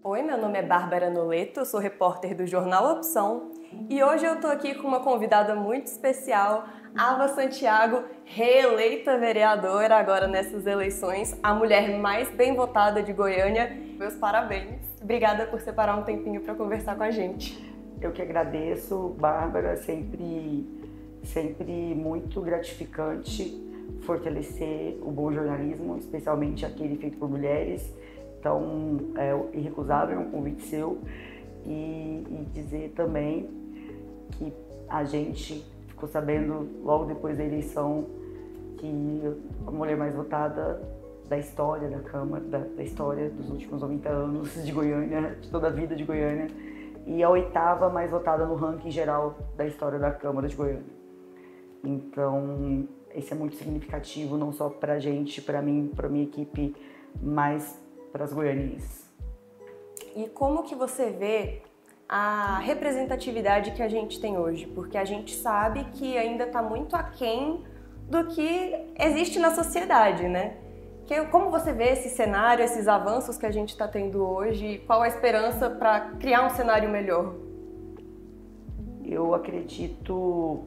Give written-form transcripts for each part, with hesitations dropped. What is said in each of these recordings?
Oi, meu nome é Bárbara Noleto, eu sou repórter do Jornal Opção e hoje eu tô aqui com uma convidada muito especial, Ava Santiago, reeleita vereadora agora nessas eleições, a mulher mais bem votada de Goiânia. Meus parabéns. Obrigada por separar um tempinho para conversar com a gente. Eu que agradeço, Bárbara, sempre muito gratificante fortalecer o bom jornalismo, especialmente aquele feito por mulheres. Então, é irrecusável um convite seu e dizer também que a gente ficou sabendo logo depois da eleição que a mulher mais votada da história da Câmara, da história dos últimos 90 anos de Goiânia, de toda a vida de Goiânia, e a 8ª mais votada no ranking geral da história da Câmara de Goiânia. Então, esse é muito significativo, não só pra gente, pra mim, pra minha equipe, mas para as goianienses. E como que você vê a representatividade que a gente tem hoje? Porque a gente sabe que ainda está muito aquém do que existe na sociedade, né? Como você vê esse cenário, esses avanços que a gente está tendo hoje e qual a esperança para criar um cenário melhor? Eu acredito,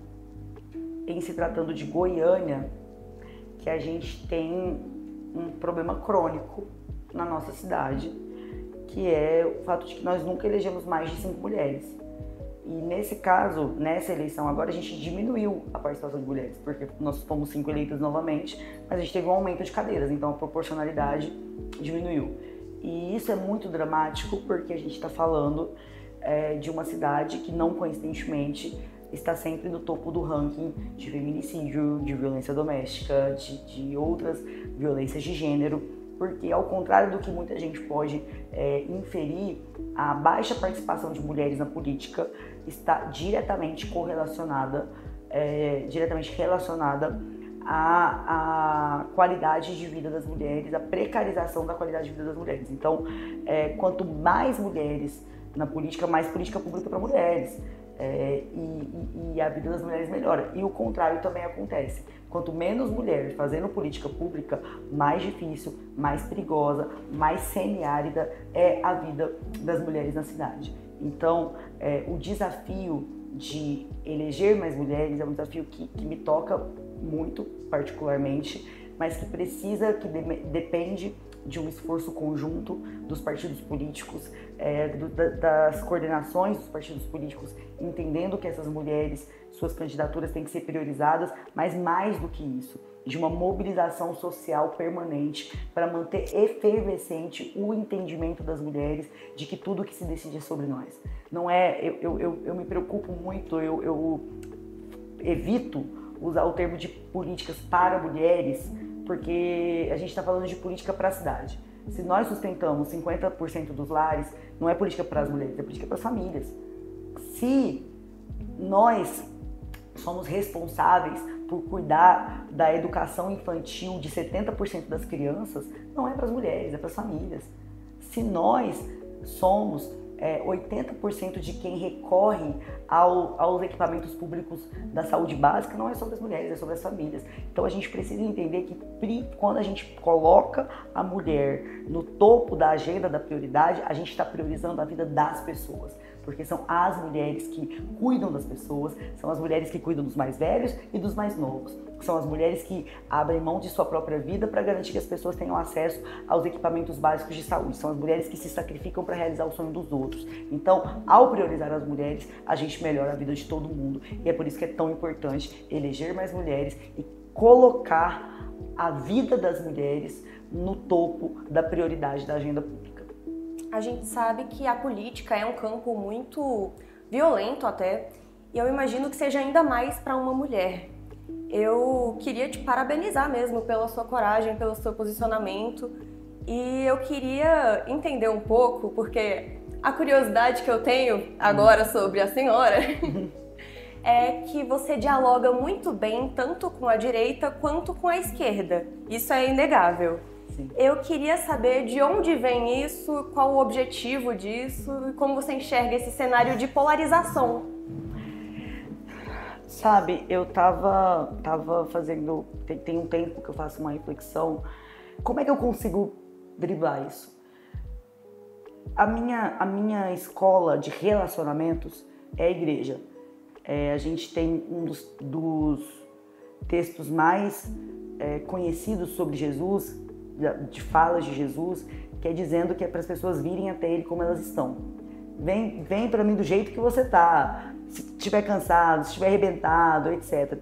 em se tratando de Goiânia, que a gente tem um problema crônico na nossa cidade, que é o fato de que nós nunca elegemos mais de 5 mulheres. E nesse caso, nessa eleição agora, a gente diminuiu a participação de mulheres, porque nós fomos 5 eleitas novamente, mas a gente teve um aumento de cadeiras, então a proporcionalidade diminuiu. E isso é muito dramático, porque a gente está falando de uma cidade que, não coincidentemente, está sempre no topo do ranking de feminicídio, de violência doméstica, de outras violências de gênero, porque, ao contrário do que muita gente pode inferir, a baixa participação de mulheres na política está diretamente relacionada à qualidade de vida das mulheres, à precarização da qualidade de vida das mulheres. Então, quanto mais mulheres na política, mais política pública para mulheres. E a vida das mulheres melhora. E o contrário também acontece. Quanto menos mulheres fazendo política pública, mais difícil, mais perigosa, mais semiárida é a vida das mulheres na cidade. Então, o desafio de eleger mais mulheres é um desafio que me toca muito, particularmente, mas que depende de um esforço conjunto dos partidos políticos, das coordenações dos partidos políticos, entendendo que essas mulheres, suas candidaturas têm que ser priorizadas, mas mais do que isso, de uma mobilização social permanente para manter efervescente o entendimento das mulheres de que tudo que se decide é sobre nós. Não eu me preocupo muito, eu evito usar o termo de políticas para mulheres, porque a gente está falando de política para a cidade. Se nós sustentamos 50% dos lares, não é política para as mulheres, é política para as famílias. Se nós somos responsáveis por cuidar da educação infantil de 70% das crianças, não é para as mulheres, é para as famílias. Se nós somos 80% de quem recorre aos equipamentos públicos da saúde básica, não é sobre as mulheres, é sobre as famílias. Então a gente precisa entender que quando a gente coloca a mulher no topo da agenda da prioridade, a gente está priorizando a vida das pessoas. Porque são as mulheres que cuidam das pessoas, são as mulheres que cuidam dos mais velhos e dos mais novos. São as mulheres que abrem mão de sua própria vida para garantir que as pessoas tenham acesso aos equipamentos básicos de saúde. São as mulheres que se sacrificam para realizar o sonho dos outros. Então, ao priorizar as mulheres, a gente melhora a vida de todo mundo. E é por isso que é tão importante eleger mais mulheres e colocar a vida das mulheres no topo da prioridade da agenda pública. A gente sabe que a política é um campo muito violento até, e eu imagino que seja ainda mais para uma mulher. Eu queria te parabenizar mesmo pela sua coragem, pelo seu posicionamento, e eu queria entender um pouco, porque a curiosidade que eu tenho agora sobre a senhora é que você dialoga muito bem tanto com a direita quanto com a esquerda. Isso é inegável. Sim. Eu queria saber de onde vem isso, qual o objetivo disso e como você enxerga esse cenário de polarização. Sabe, eu tava fazendo, tem um tempo que eu faço uma reflexão, como é que eu consigo driblar isso? A minha escola de relacionamentos é a igreja. A gente tem um dos textos mais conhecidos sobre Jesus, de falas de Jesus, que é dizendo que é para as pessoas virem até Ele como elas estão. Vem para mim do jeito que você tá, se estiver cansado, se estiver arrebentado, etc.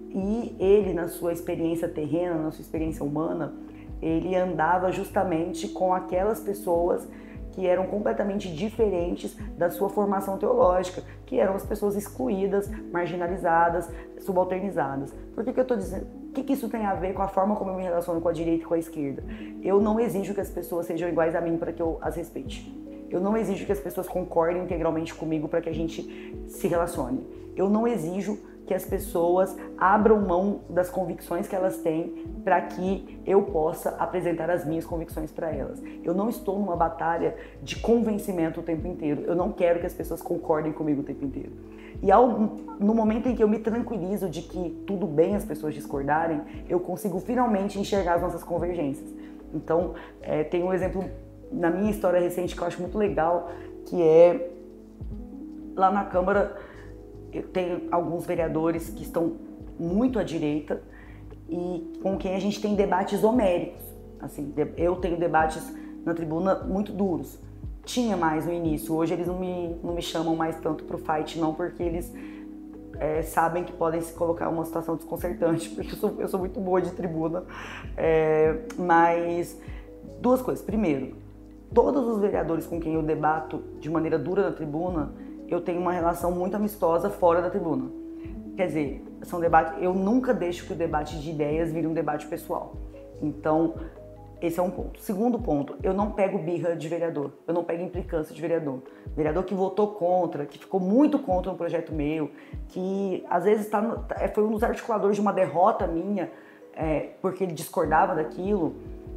E ele, na sua experiência terrena, na sua experiência humana, ele andava justamente com aquelas pessoas que eram completamente diferentes da sua formação teológica, que eram as pessoas excluídas, marginalizadas, subalternizadas. Por que eu estou dizendo? O que isso tem a ver com a forma como eu me relaciono com a direita e com a esquerda? Eu não exijo que as pessoas sejam iguais a mim para que eu as respeite. Eu não exijo que as pessoas concordem integralmente comigo para que a gente se relacione. Eu não exijo que as pessoas abram mão das convicções que elas têm para que eu possa apresentar as minhas convicções para elas. Eu não estou numa batalha de convencimento o tempo inteiro. Eu não quero que as pessoas concordem comigo o tempo inteiro. E no momento em que eu me tranquilizo de que tudo bem as pessoas discordarem, eu consigo finalmente enxergar as nossas convergências. Então, tem um exemplo na minha história recente que eu acho muito legal, que é lá na Câmara. Eu tenho alguns vereadores que estão muito à direita e com quem a gente tem debates homéricos. Assim, eu tenho debates na tribuna muito duros. Tinha mais no início, hoje eles não me chamam mais tanto pro fight não, porque eles sabem que podem se colocar em uma situação desconcertante, porque eu sou muito boa de tribuna. Mas duas coisas. Primeiro, todos os vereadores com quem eu debato de maneira dura na tribuna, eu tenho uma relação muito amistosa fora da tribuna. Quer dizer, são debates, eu nunca deixo que o debate de ideias vire um debate pessoal. Então, esse é um ponto. Segundo ponto, eu não pego birra de vereador, eu não pego implicância de vereador. Vereador que votou contra, que ficou muito contra um projeto meu, que às vezes foi um dos articuladores de uma derrota minha, porque ele discordava daquilo,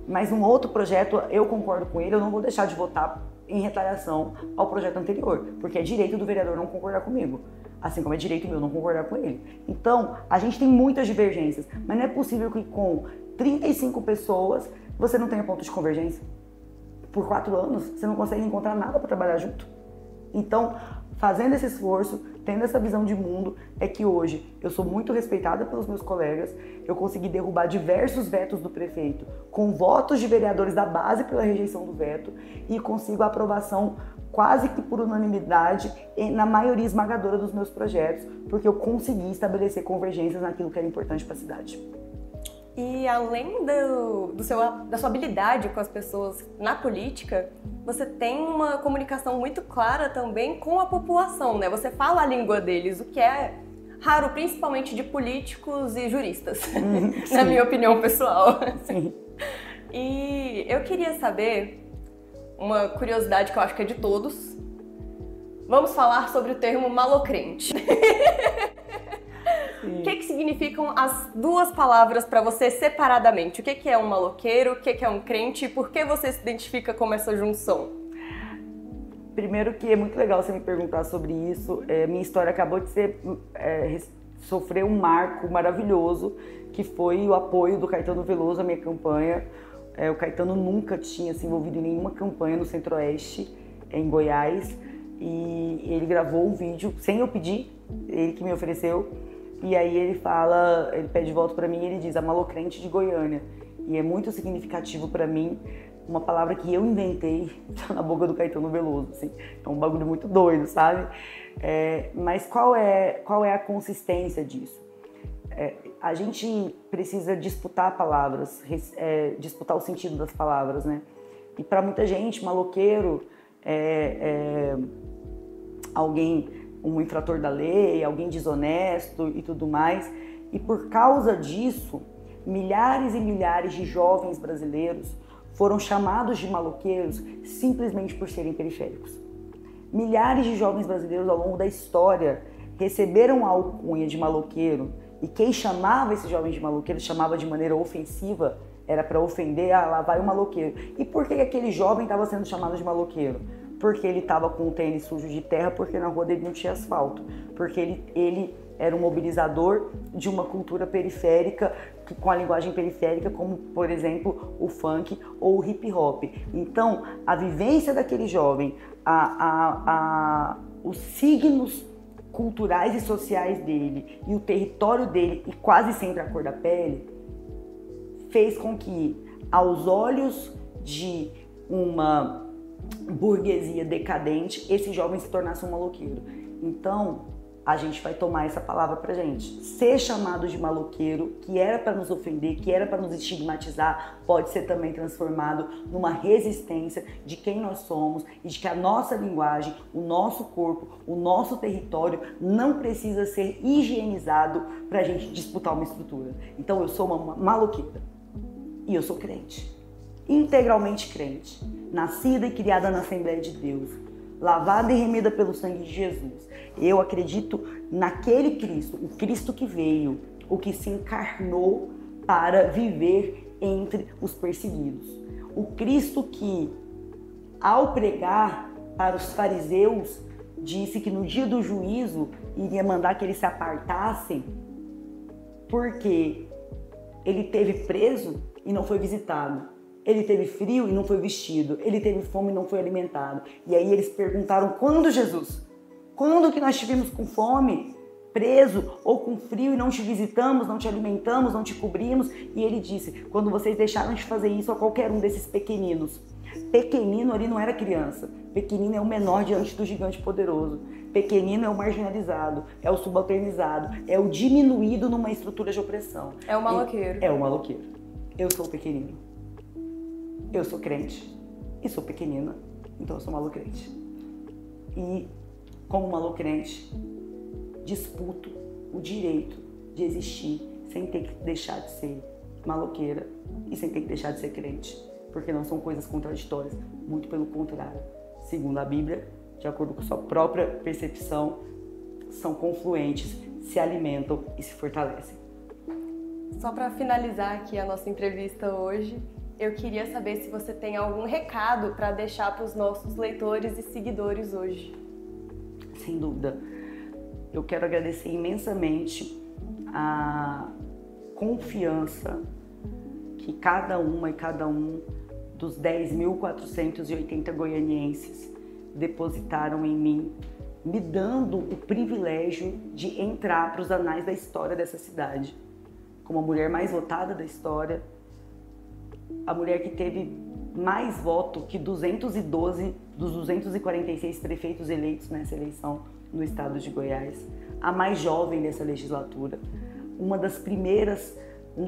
mas num outro projeto eu concordo com ele, eu não vou deixar de votar em retaliação ao projeto anterior, porque é direito do vereador não concordar comigo, assim como é direito meu não concordar com ele. Então, a gente tem muitas divergências, mas não é possível que com 35 pessoas você não tenha ponto de convergência. Por 4 anos, você não consegue encontrar nada para trabalhar junto. Então, fazendo esse esforço, tendo essa visão de mundo, é que hoje eu sou muito respeitada pelos meus colegas, eu consegui derrubar diversos vetos do prefeito, com votos de vereadores da base pela rejeição do veto, e consigo a aprovação quase que por unanimidade na maioria esmagadora dos meus projetos, porque eu consegui estabelecer convergências naquilo que era importante para a cidade. E além da sua habilidade com as pessoas na política, você tem uma comunicação muito clara também com a população, né? Você fala a língua deles, o que é raro, principalmente de políticos e juristas, na minha opinião pessoal. Sim. E eu queria saber, uma curiosidade que eu acho que é de todos, vamos falar sobre o termo malocrente. O que significam as duas palavras para você separadamente? O que é um maloqueiro, o que é um crente e por que você se identifica como essa junção? Primeiro que é muito legal você me perguntar sobre isso. Minha história acabou de sofrer um marco maravilhoso, que foi o apoio do Caetano Veloso à minha campanha. O Caetano nunca tinha se envolvido em nenhuma campanha no Centro-Oeste, em Goiás, e ele gravou um vídeo sem eu pedir, ele que me ofereceu. E aí ele pede volta pra mim e ele diz a malocrente de Goiânia. E é muito significativo pra mim, uma palavra que eu inventei na boca do Caetano Veloso, assim. É um bagulho muito doido, sabe? Mas qual é a consistência disso? A gente precisa disputar palavras, disputar o sentido das palavras, né? E pra muita gente, maloqueiro é alguém, um infrator da lei, alguém desonesto e tudo mais. E por causa disso, milhares e milhares de jovens brasileiros foram chamados de maloqueiros simplesmente por serem periféricos. Milhares de jovens brasileiros ao longo da história receberam a alcunha de maloqueiro, e quem chamava esses jovens de maloqueiro chamava de maneira ofensiva, era para ofender, lá vai o maloqueiro. E por que aquele jovem estava sendo chamado de maloqueiro? Porque ele estava com o tênis sujo de terra, porque na rua dele não tinha asfalto, porque ele era um mobilizador de uma cultura periférica, com a linguagem periférica, como, por exemplo, o funk ou o hip hop. Então, a vivência daquele jovem, os signos culturais e sociais dele e o território dele, e quase sempre a cor da pele, fez com que, aos olhos de uma burguesia decadente, esse jovem se tornasse um maloqueiro. Então, a gente vai tomar essa palavra pra gente. Ser chamado de maloqueiro, que era para nos ofender, que era para nos estigmatizar, pode ser também transformado numa resistência de quem nós somos e de que a nossa linguagem, o nosso corpo, o nosso território não precisa ser higienizado pra gente disputar uma estrutura. Então eu sou uma maloqueira e eu sou crente, integralmente crente, nascida e criada na Assembleia de Deus, lavada e remida pelo sangue de Jesus. Eu acredito naquele Cristo, o Cristo que veio, o que se encarnou para viver entre os perseguidos. O Cristo que, ao pregar para os fariseus, disse que no dia do juízo iria mandar que eles se apartassem, porque ele teve preso e não foi visitado. Ele teve frio e não foi vestido. Ele teve fome e não foi alimentado. E aí eles perguntaram: quando, Jesus? Quando que nós estivemos com fome, preso ou com frio e não te visitamos, não te alimentamos, não te cobrimos? E ele disse: quando vocês deixaram de fazer isso a qualquer um desses pequeninos. Pequenino ali não era criança. Pequenino é o menor diante do gigante poderoso. Pequenino é o marginalizado, é o subalternizado, é o diminuído numa estrutura de opressão. É o maloqueiro. É o maloqueiro. Eu sou o pequenino. Eu sou crente e sou pequenina, então eu sou malocrente. E, como malocrente, disputo o direito de existir sem ter que deixar de ser maloqueira e sem ter que deixar de ser crente, porque não são coisas contraditórias, muito pelo contrário. Segundo a Bíblia, de acordo com sua própria percepção, são confluentes, se alimentam e se fortalecem. Só para finalizar aqui a nossa entrevista hoje, eu queria saber se você tem algum recado para deixar para os nossos leitores e seguidores hoje. Sem dúvida. Eu quero agradecer imensamente a confiança que cada uma e cada um dos 10.480 goianienses depositaram em mim, me dando o privilégio de entrar para os anais da história dessa cidade. Como a mulher mais votada da história, a mulher que teve mais voto que 212 dos 246 prefeitos eleitos nessa eleição no estado de Goiás, a mais jovem dessa legislatura, um dos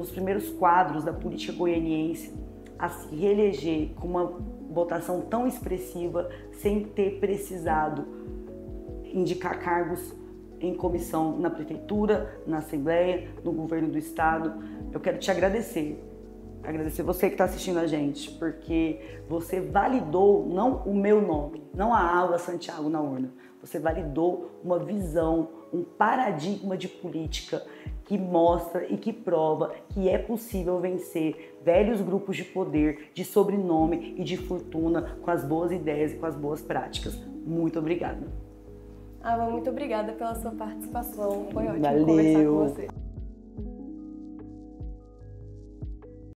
primeiros quadros da política goianiense a se reeleger com uma votação tão expressiva sem ter precisado indicar cargos em comissão na prefeitura, na assembleia, no governo do estado. Eu quero te agradecer você que está assistindo a gente, porque você validou não o meu nome, não a Água Santiago na urna, você validou uma visão, um paradigma de política que mostra e que prova que é possível vencer velhos grupos de poder, de sobrenome e de fortuna com as boas ideias e com as boas práticas. Muito obrigada. Ava, muito obrigada pela sua participação, foi ótimo Valeu. conversar com você.